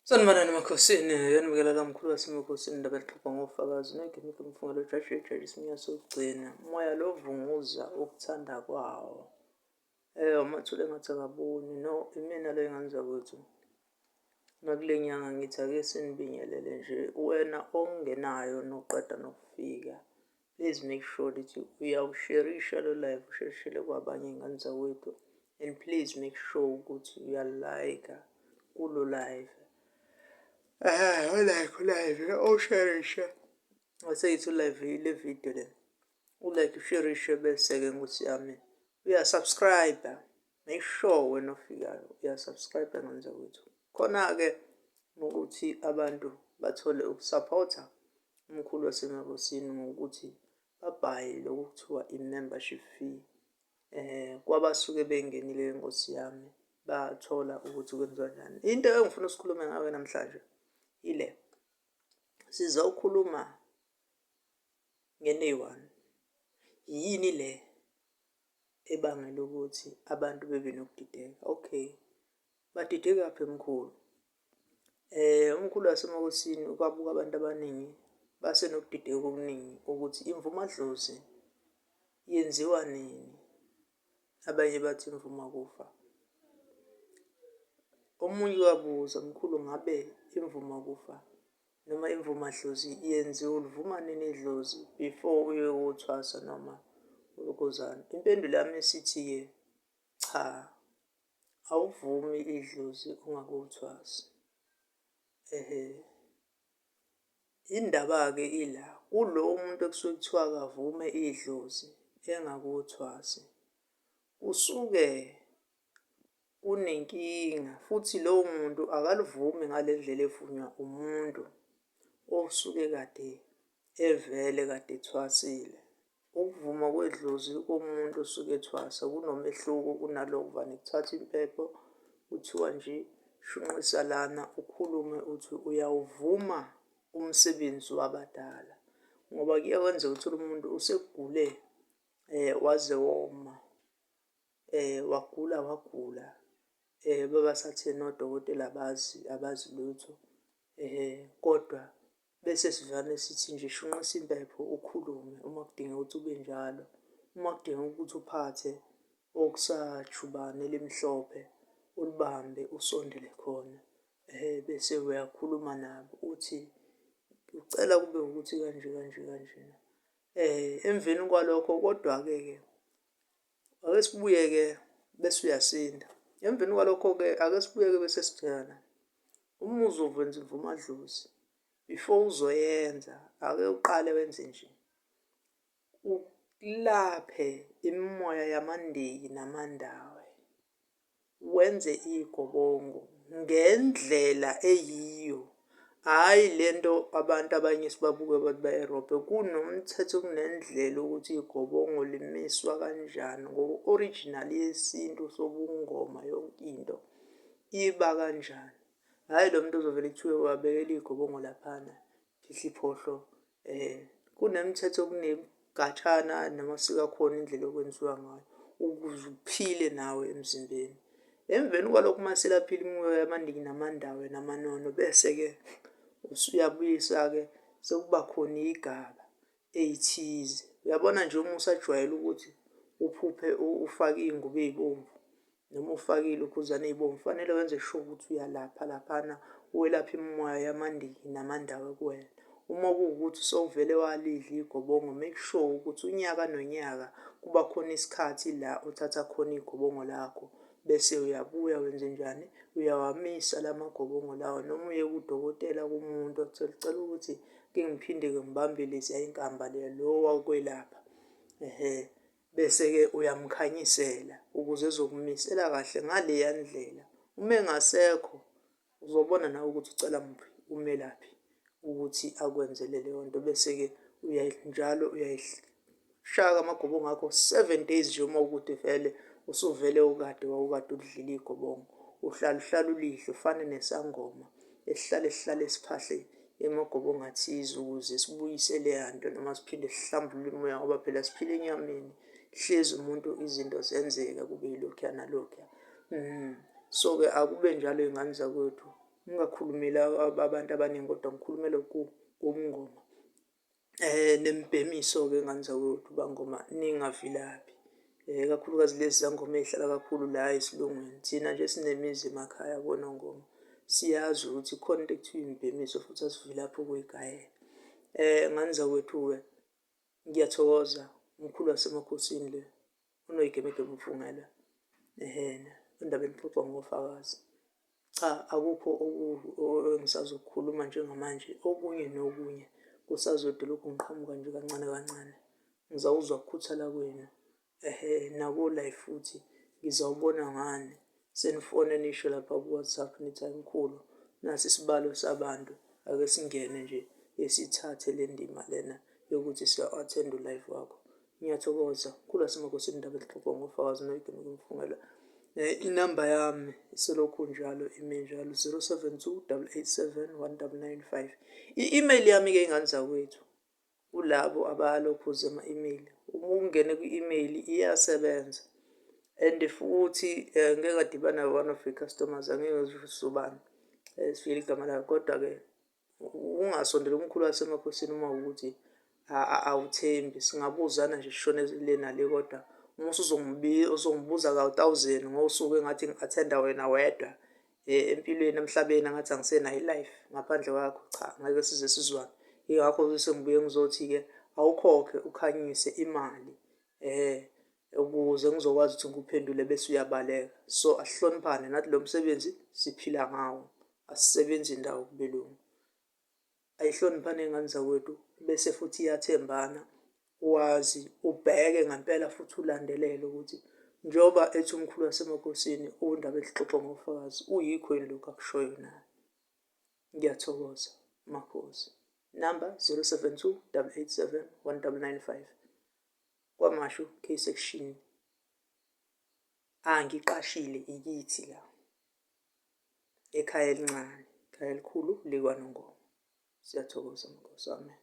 Sanibonani emakhosini, yanibikela la mkhulu wasemakhosini indaba elixoxa ngofakazi negimika umfungelo Joshua Isimiya sokugcina umoya lo vunguza ukuthanda kwawo. Umathule engathi akaboni no imina le ngane zakwethu. Nakule nyanga ngithi ake sinibingelele nje wena ongenayo noqeda nokufika. Please make sure ukuthi uyawusherisha lo live, usherishele kwabanye iy'ngane zakwethu, and please make sure ukuthi uyalayika kulo live. Ulive usherishe aseyithi ulive ile video le ulike usherishe bese-ke nkosi yami uyasubscribe. Make sure wena ofikayo uyasubscribe ngane zakwethu, khona-ke ukuthi abantu bathole ukusaphotha umkhulu wasemakhosini ngokuthi babhaye lokhu kuthiwa i-membership fee. Kwabasuke bengenile nkosi yami bathola ukuthi kwenziwa njani. Into engifuna sikhulume ngayo namhlanje ile sizawukhuluma nge-Nay1. Yini le ebangela ukuthi abantu bebe nokudideka? Okay, badidekaphi mkhulu? Umkhulu wasemakhosini ukwabuka abantu abaningi basenokudideka okuningi ukuthi imvumadlozi yenziwa nini. Abanye bathi imvuma kufa. Omunye wabuza, mkhulu, ngabe imvuma kufa noma imvumadlozi yenziwa, ulivuma nini idlozi before uyothwasa noma ulokozana? Impendulo yami isithi-ke cha, awuvumi idlozi ungakawuthwasi. Indaba-ke ila kulo muntu ekusuke kuthiwa akavume idlozi engakawuthwasi, usuke unenkinga futhi lowo muntu akalivumi ngale ndlela evunywa umuntu osuke kade evele kade ethwasile. Ukuvuma kwedlozi komuntu osuke ethwasa kunomehluko kunalokho vane kuthatha impepho kuthiwa nje shunqisa lana ukhulume uthi uyawuvuma umsebenzi wabadala. Ngoba kuyakwenzeka uthole umuntu usekugule waze woma, wagula babasatheni odokotela abazi lutho, kodwa bese sivane sithi nje shunqisa impepho ukhulume uma kudingeka ukuthi ube njalo. Uma kudingeka ukuthi uphathe okusajubane elimhlophe ulibambe usondele khona, bese uyakhuluma nabo uthi ucela kube ukuthi kanje kanje kanjena. Emveni kwalokho kodwa-ke ake sibuye-ke bese uyasinda. Emveni kwalokho-ke ake sibuye-ke bese sigcina uma uzokwenza imvumadlozi before uzoyenza ake uqale wenze nje ulaphe imimoya yamandiyi namandawe, wenze iy'gobongo ngendlela eyiyo. Hhayi lento abantu abanye sibabuke bathi bayirobhe. Kunomthetho, kunendlela ukuthi igobongo limiswa kanjani ngoko-original yesintu sobungoma, yonke into iba kanjani. Hhayi lo muntu ozovele kuthiwe wabekela iy'gobongo laphana phihla iphohlo. Kunemithetho, kunegatshana namasiko akhona indlela okwenziwa ngayo ukuze uphile nawe emzimbeni. Emveni kwalokho uma selaphile imimoya yamandiyi namandawo namanono, bese-ke usuyabuyisa-ke sekuba khona igaba ey'thize. Uyabona nje uma usajwayele ukuthi uphuphe ufake iy'ngubo ey'bomvu noma ufake iy'lokhuzana ey'bomvu, kufanele wenze sure ukuthi uyalapha laphana, welapha imimoya yamandiyi namandawo kuwena. Uma kuwukuthi sowuvele walidla igobongo, make sure ukuthi unyaka nonyaka kuba khona isikhathi la uthatha khona igobongo lakho, bese uyabuya wenze njani? Uyawamisa la magobongo lawa noma uye kudokotela kumuntu othile cela ukuthi ke ngiphinde-ke ngibambe leziya y'nkamba leya lo wakwelapha. Bese-ke uyamkhanyisela ukuze ezokumisela kahle ngaleya ndlela. Uma engasekho uzobona nawe ukuthi ucela muphi umelaphi ukuthi akwenzele leyo nto. Bese-ke njalo uyayishaka amagobongo akho 7 days nje uma ukuthi vele usuvele wawukade ulidlile igobongo. Uhlala ulidle ufane nesangoma esihlala esiphahle emagobongo athize ukuze sibuyise leya nto noma siphinde sihlambulule umoya ngoba phela siphila enyameni. Hlezi umuntu izinto zenzeka kube yilokhuya nalokhuya. So-ke akube njalo iy'ngane zakwethu. ngingakhulumeli abantu abaningi kodwa ngikhulumele kumngoma. Nemibhemiso-ke ngani zakwethu bangoma ningavilaphi. Kakhulukazi lezi zangoma ey'hlala kakhulu la esilungwini. Thina nje sinemizi emakhaya koNongoma. Siyazi ukuthi khona into ekuthiwa imibhemiso futhi asivilaphi ukuyigayela. Ngani zakwethu-ke ngiyathokoza umkhulu wasemakhosini le uNoyigemegeme Mfungela endabeni exoxwa ngofakazi. Cha, akukho engisazokukhuluma njengamanje. Okunye nokunye kusazode lokhu ngiqhamuka nje kancane kancane. Ngizawuzwa ukukhuthala kwenu. Nako-live futhi ngizawubona ngani. Senifone nisho lapha ku-WhatsApp nithi hayi mkhulu, nasi isibalo sabantu. Ake singene nje sithathe le ndima lena yokuthi siya-attend u-live wakho. Ngiyathokoza. Mkhulu wasemakhosini indaba exoxwa ngofakazi uNoyigemegeme Mfungela. Inamba yami iselokhu njalo ime njalo 072 887 1995. I-email yami-ke ingane zakwethu kulabo abalokhuza ama-email. Uma ungene kwi-email iyasebenza and futhi ngeke ngadibana one of i-customers, angeke ngizisho ubani sifile igama layo, kodwa-ke ungasondeli umkhulu wasemakhosini uma ukuthi awuthembi. Singabuzana nje sishone le nale, kodwa uma uzongibuza ka-1000 ngosuku engathi ngi-athenda wena wedwa empilweni emhlabeni engathi angisenayo i-life ngaphandle kwakho, cha, ngeke size sizwane. Yingakho sengibuye ngizothi-ke awukhokhe ukhanyise imali ukuze ngizokwazi ukuthi ngikuphendule bese uyabaleka. So asihloniphane, nathi lo msebenzi siphila ngawo, asisebenzi ndawo kubelungu. Ayihloniphane ngane zakwethu bese futhi iyathembana. Wazi ubheke ngempela futhi ulandelele ukuthi njengoba ethi umkhulu wasemakhosini undaba exoxwa ngofakazi uyikho yini lokhu akushoyo na. Ngiyathokoza. Makhosi. Number 072 887 1995. KwaMashu K-Section. Ngiqashile ikithi la. Ekhaya elincane, ekhaya elikhulu likwaNongoma. Siyathokoza Nkosi wami.